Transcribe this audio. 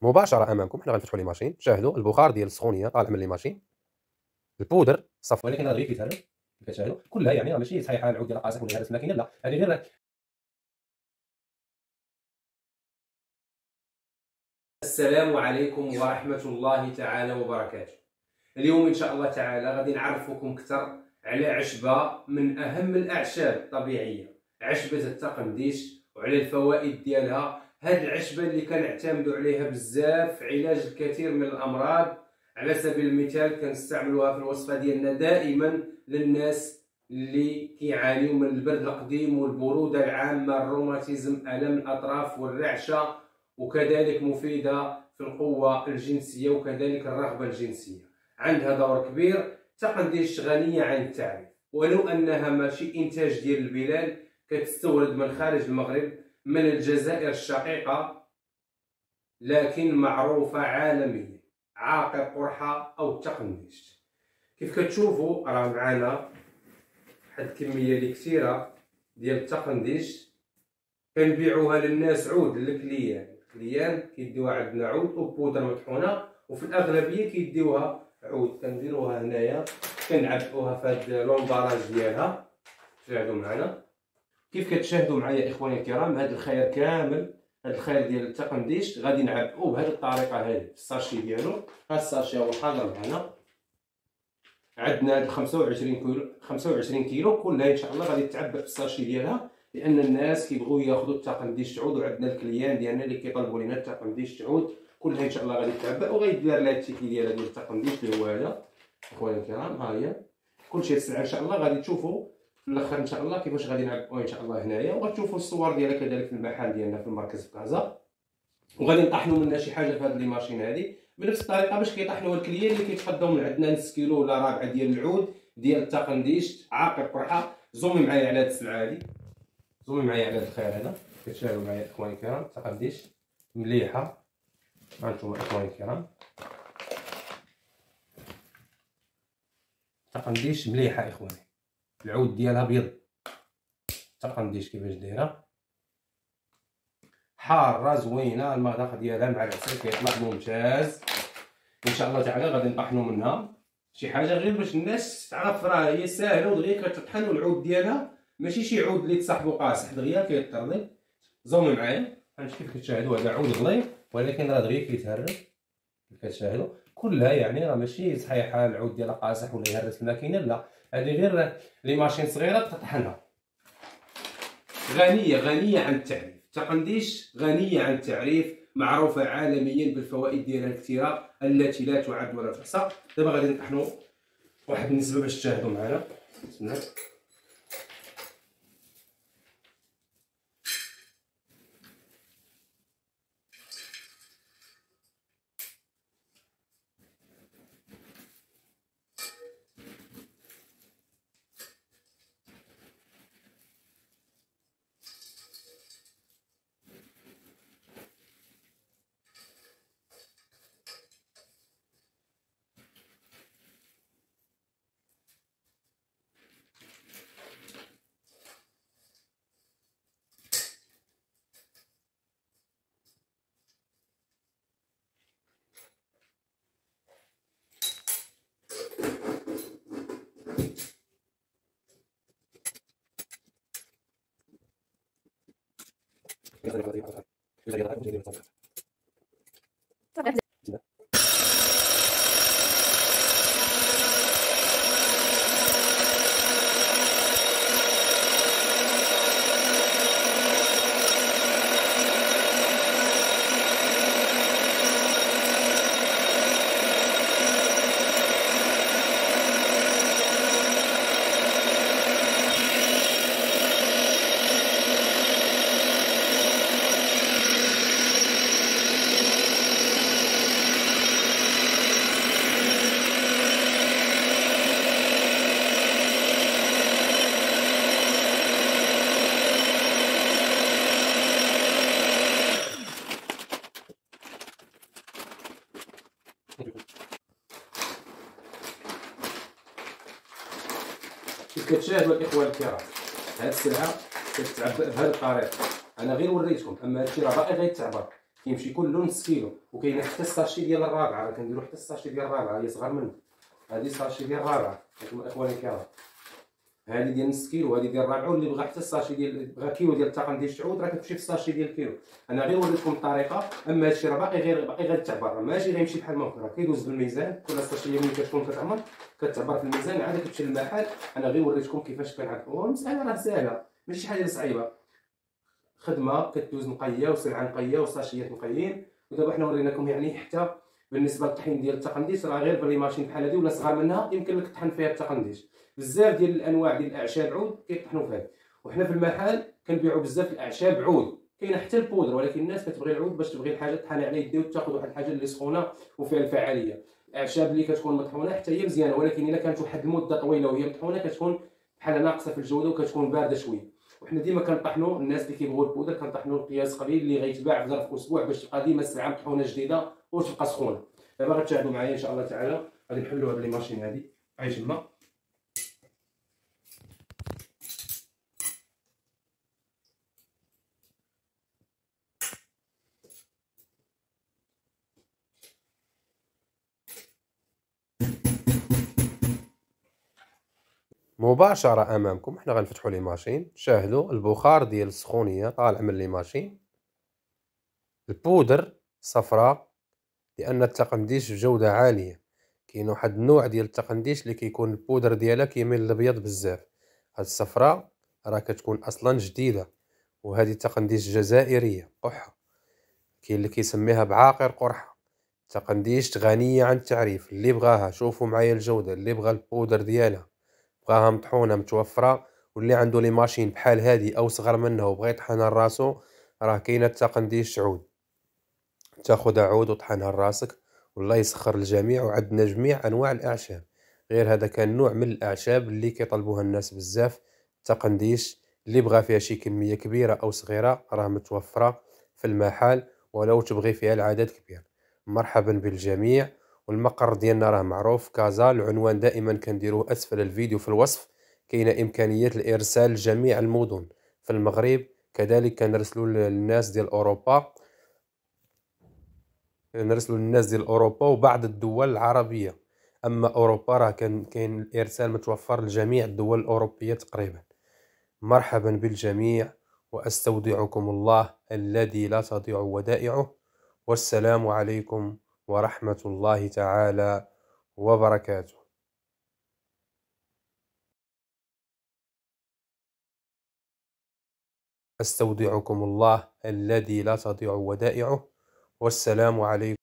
مباشره امامكم. حنا غنفتحوا لي ماشين، شاهدوا البخار ديال السخونيه طالع من لي ماشين، البودر صافي، ولكن هذا غير كيتهرب كتشاهدوا كلها. يعني راه ماشي صحيحه العود ديال قاصح ولا هرس الماكينه، لا هذه غير. السلام عليكم ورحمه الله تعالى وبركاته. اليوم ان شاء الله تعالى غادي نعرفكم اكثر على عشبه من اهم الاعشاب الطبيعيه، عشبه التقنديش، وعلى الفوائد ديالها. هاد العشبه اللي كنعتمدوا عليها بزاف في علاج الكثير من الامراض. على سبيل المثال كنستعملوها في الوصفه ديالنا دائما للناس اللي كيعانيوا من البرد القديم والبروده العامه، الروماتيزم، الم الاطراف والرعشه، وكذلك مفيده في القوه الجنسيه وكذلك الرغبه الجنسيه. عندها دور كبير. تقنديش غنيه عن التعريف، ولو انها ماشي انتاج ديال البلاد، كتستورد من خارج المغرب، من الجزائر الشقيقه، لكن معروفه عالميا. عاقر قرحه او التقنديش. كيف كتشوفوا راه معنا واحد الكميه اللي كثيره ديال التقنديش، كنبيعوها للناس عود للكليان كيديوها عندنا عود وبودره مطحونه، وفي الاغلبيه كيديوها عود. كنديروها هنايا كنعبئوها في هاد لومباراج ديالها. شاهدوا معنا كيف كتشاهدوا معايا اخواني الكرام. هاد الخير كامل، هاد الخير ديال التقنديش غادي نعبئوه بهاد الطريقه هذه في الساشي ديالو. هاد الساشي هو حاضر معنا. عندنا هاد 25 كيلو كلها ان شاء الله غادي تتعبى في الساشي ديالها، لان الناس كيبغيو ياخذوا التقنديش تعود، وعندنا الكليان ديالنا اللي كيطلبوا لنا التقنديش تعود. كلها ان شاء الله غادي تتعبى وغيدير لها التيكي ديالها ديال التقنديش اللي هو هذا. اخواني الكرام ها هي كلشي السلعه ان شاء الله غادي تشوفوا في الاخر ان شاء الله كيفاش غادي نعبئوها ان شاء الله هنايا، وغتشوفوا الصور ديالها كذلك في المحل ديالنا في المركز في كازا. وغادي نطحنوا منها شي حاجه في هذه لي ماشين هذه بنفس الطريقه باش كيطحنوا الكليان اللي كيتقداو من عندنا نص كيلو ولا رابعه ديال العود ديال التقنديش عاقر قرحه. زومي معايا على هذه السلعه هذه، زومي معايا على هذا الخير هذا. كتشاهدوا معايا اخواني الكرام التقنديش مليحه. هانتوما اخواني الكرام التقنديش مليحه اخواني، العود ديالها بيض. التقنديش كيفاش دايره حاره زوينه، المذاق ديالها مع العسل كيطلع ممتاز. ان شاء الله تعالى غادي نطحنوا منها شي حاجه غير باش الناس تعرف راه هي ساهله ودغيا كتطحن، والعود ديالها ماشي شي عود اللي تصاحبو قاصح دغيا كيطردي. زومي معايا هانت كيف كتشاهدوا هذا عود غليظ ولكن راه دغيا كيتهرب كتشاهدوا كلها. يعني راه ماشي صحيحه العود ديالها قاصح ولا يهرس الماكينه، لا هذه غير لي ماشين صغيره تطحنها. غنيه عن التعريف. تقنديش غنيه عن التعريف، معروفه عالميا بالفوائد ديالها الكثيره التي لا تعد ولا تحصى. دابا غادي نطحنوا واحد النسبه باش تشاهدوا معنا. بسم الله. كيف كتشاهدوا الاخوان الكرام هاد السلعه كتتعبى بهذه الطريقه. انا غير وريتكم، اما هادشي راه باقي غيتعبر. كيمشي كله نص كيلو. وكاينه حتى الساشي ديال الرابعه، راه كنديرو حتى الساشي ديال الرابعه، هي صغر منه. هذه الساشي ديال الرابعه اخواني الكرام، هذه ديال نص كيلو، هذه ديال الرابعه. واللي بغى حتى الساشي ديال بغى كيلو ديال التقنديش تعود، راه كتمشي في الساشي ديال الكيلو. انا غير وريتكم الطريقه، اما هادشي راه باقي غير تعبر، ماشي غيمشي بحال ما راه كيدوز بالميزان. كل ساشي ملي كتكون كتعمر كتعبر في الميزان، عاد كتمشي للمحل. انا غير وريتكم كيفاش كنعرفوا. المساله راه ساهله، ماشي حاجه صعيبه. خدمه كدوز نقيه وسلعه نقيه وساشيات نقيين. ودابا حنا وريناكم يعني حتى بالنسبه للطحين ديال التقنديش، راه غير بلي ماشين بحال هذه ولا صغار منها يمكن لك تطحن فيها التقنديش. بزاف ديال الانواع ديال الاعشاب عود كيطحنوا فيها. وحنا في المحل كنبيعوا بزاف الاعشاب عود، كاينه حتى البودر، ولكن الناس كتبغي العود باش تبغي الحاجه تطحن على يديه وتاخذ واحد الحاجه اللي سخونه وفيها الفعاليه. الاعشاب اللي كتكون مطحونه حتى هي مزيانه، ولكن الا كانت واحد المده طويله وهي مطحونه كتكون بحال ناقصه في الجوده وكتكون بارده شويه. وحنا ديما كنطحنوا الناس اللي كيبغوا البودر كنطحنوا القياس قليل اللي غيتباع في ظرف اسبوع باش تبقى ديما السلعه مطحونه جديده وتبقى سخونه. دابا غتشاهدوا معايا ان شاء الله تعالى. غادي نحلوا هاد لي ماشين هادي عايش الماء. مباشرة امامكم حنا غنفتحوا لي ماشين. شاهدوا البخار ديال السخونيه طالع من لي ماشين. البودر صفراء لان التقنديش بجوده عاليه. كاين واحد النوع ديال التقنديش اللي كيكون البودر ديالها كيميل للابيض بزاف. هاد الصفراء راه كتكون اصلا جديده، وهذه تقنديش جزائريه قحه. كاين اللي كيسميها بعاقر قرحه. تقنديش غنيه عن التعريف. اللي بغاها شوفوا معايا الجوده، اللي بغى البودر ديالها بغاها مطحونه متوفره، واللي عنده لي ماشين بحال هذه او صغر منها وبغى يطحنها لراسو، راه كاينه التقنديش عود. تاخذها عود وطحنها لراسك والله يسخر الجميع. وعندنا جميع انواع الاعشاب، غير هذا كان نوع من الاعشاب اللي كيطلبوها الناس بزاف. تقنديش اللي بغى فيها شي كميه كبيره او صغيره راه متوفره في المحل، ولو تبغي فيها العدد كبير. مرحبا بالجميع. والمقر ديالنا راه معروف كازا. العنوان دائما كنديروه اسفل الفيديو في الوصف. كاينه امكانيه الارسال لجميع المدن في المغرب، كذلك كنرسلوا للناس ديال اوروبا، نرسلوا للناس ديال اوروبا وبعض الدول العربيه. اما اوروبا راه كاين الارسال متوفر لجميع الدول الاوروبيه تقريبا. مرحبا بالجميع، واستودعكم الله الذي لا تضيع ودائعه. والسلام عليكم ورحمه الله تعالى وبركاته. استودعكم الله الذي لا تضيع ودائعه. والسلام عليكم.